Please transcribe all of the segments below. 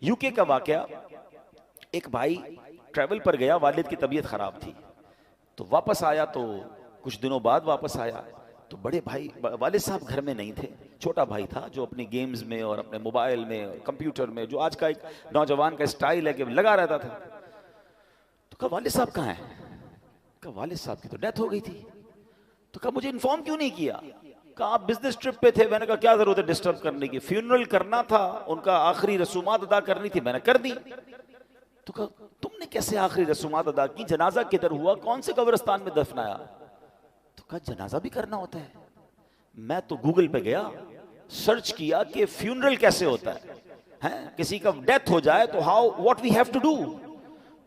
UK का वाकया, एक भाई ट्रैवल पर गया, वालिद की तबीयत खराब थी, तो वापस आया, तो कुछ दिनों बाद वापस आया तो बड़े भाई वालिद साहब घर में नहीं थे। छोटा भाई था जो अपने गेम्स में और अपने मोबाइल में और कंप्यूटर में, जो आज का एक नौजवान का स्टाइल है कि लगा रहता था। तो कहा वालिद साहब कहाँ हैं? कहा वालिद साहब की तो डेथ हो गई थी। तो कहा मुझे इन्फॉर्म क्यों नहीं किया? कहा आप बिजनेस ट्रिप पे थे। मैंने कहा क्या जरूरत है डिस्टर्ब करने की, फ्यूनरल करना था, उनका आखिरी रसूमात अदा करनी थी, मैंने कर दी। तो कहा तुमने कैसे आखिरी रसूमात अदा की? जनाजा किधर हुआ? कौन से कब्रिस्तान में दफनाया? तो कहा जनाजा भी करना होता है। मैं तो गूगल पे गया, सर्च किया कि फ्यूनरल कैसे होता है, किसी का डेथ हो जाए तो how what we have to do.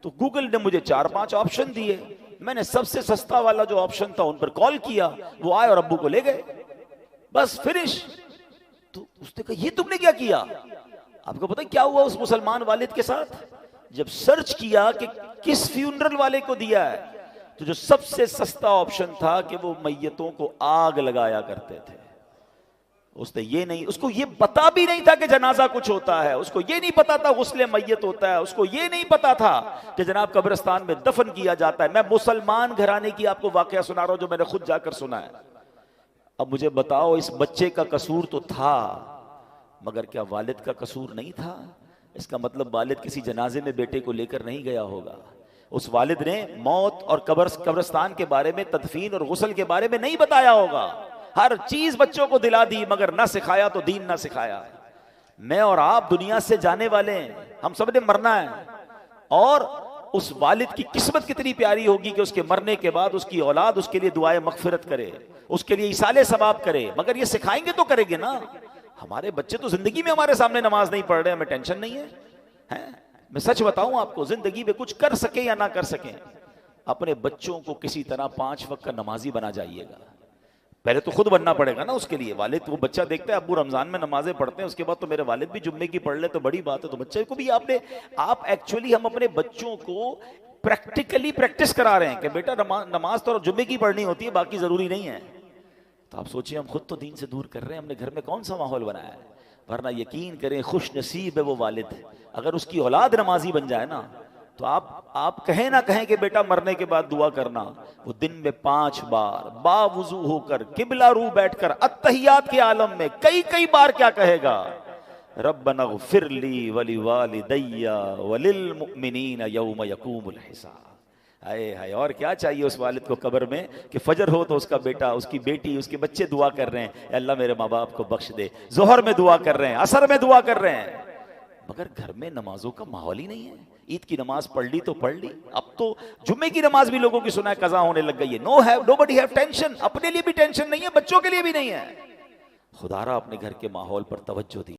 तो गूगल ने मुझे 4-5 ऑप्शन दिए, मैंने सबसे सस्ता वाला जो ऑप्शन था उन पर कॉल किया, वो आए और अब्बू को ले गए, बस फिनिश। तो उसने कहा ये तुमने क्या किया? आपको पता है क्या हुआ उस मुसलमान वालिद के साथ? जब सर्च किया कि किस फ्यूनरल वाले को दिया है, तो जो सबसे सस्ता ऑप्शन था कि वो मैयतों को आग लगाया करते थे। उसने ये नहीं, उसको ये पता भी नहीं था कि जनाजा कुछ होता है, उसको ये नहीं पता था गुस्ले मैयत होता है, उसको ये नहीं पता था कि जनाब कब्रिस्तान में दफन किया जाता है। मैं मुसलमान घराने की आपको वाकया सुना रहा हूं जो मैंने खुद जाकर सुना है। अब मुझे बताओ, इस बच्चे का कसूर तो था, मगर क्या वालिद का कसूर नहीं था? इसका मतलब वालिद किसी जनाजे में बेटे को लेकर नहीं गया होगा। उस वालिद ने मौत और कब्रिस्तान के बारे में, तदफीन और गुस्ल के बारे में नहीं बताया होगा। हर चीज बच्चों को दिला दी, मगर ना सिखाया तो दीन ना सिखाया। मैं और आप दुनिया से जाने वाले हैं, हम सब ने मरना है, और उस वालिद की किस्मत कितनी प्यारी होगी कि उसके मरने के बाद उसकी औलाद उसके लिए दुआए मगफिरत करे, उसके लिए इसाले सवाब करे। मगर ये सिखाएंगे तो करेंगे ना। हमारे बच्चे तो जिंदगी में हमारे सामने नमाज नहीं पढ़ रहे, हमें टेंशन नहीं है? मैं सच बताऊं आपको, जिंदगी में कुछ कर सके या ना कर सके, अपने बच्चों को किसी तरह 5 वक्त का नमाजी बना जाइएगा। पहले तो खुद बनना पड़ेगा ना उसके लिए। वालिद वो बच्चा देखता है अब्बू रमजान में नमाजें पढ़ते हैं, उसके बाद तो मेरे वालिद भी जुम्मे की पढ़ ले तो बड़ी बात है। तो बच्चे को भी आप एक्चुअली हम अपने बच्चों को प्रैक्टिकली प्रैक्टिस करा रहे हैं कि बेटा नमाज तो जुम्मे की पढ़नी होती है, बाकी जरूरी नहीं है। तो आप सोचिए, हम खुद तो दीन से दूर कर रहे हैं, हमने घर में कौन सा माहौल बनाया है। वरना यकीन करें, खुश नसीब है वो वालिद, अगर उसकी औलाद नमाजी बन जाए ना, तो आप कहें ना कहें कि बेटा मरने के बाद दुआ करना, वो दिन में 5 बार बावुजू होकर किबला रू बैठकर अत्तहियात के आलम में कई बार क्या कहेगा? रब्बना ग़फ़िरली वली वालिदैया वलिल मुमिनीन यौम यक़ूमुल हिसाब। हाय हाय, और क्या चाहिए उस वालिद को कब्र में कि फजर हो तो उसका बेटा, उसकी बेटी, उसके बच्चे दुआ कर रहे हैं, अल्लाह मेरे माँ बाप को बख्श दे। जोहर में दुआ कर रहे हैं, असर में दुआ कर रहे हैं, मगर घर में नमाजों का माहौल ही नहीं है। ईद की नमाज पढ़ ली तो पढ़ ली, अब तो जुम्मे की नमाज भी लोगों की सुना है कज़ा होने लग गई है। नोबडी हैव टेंशन, अपने लिए भी टेंशन नहीं है, बच्चों के लिए भी नहीं है। खुदारा अपने घर के माहौल पर तवज्जो दी।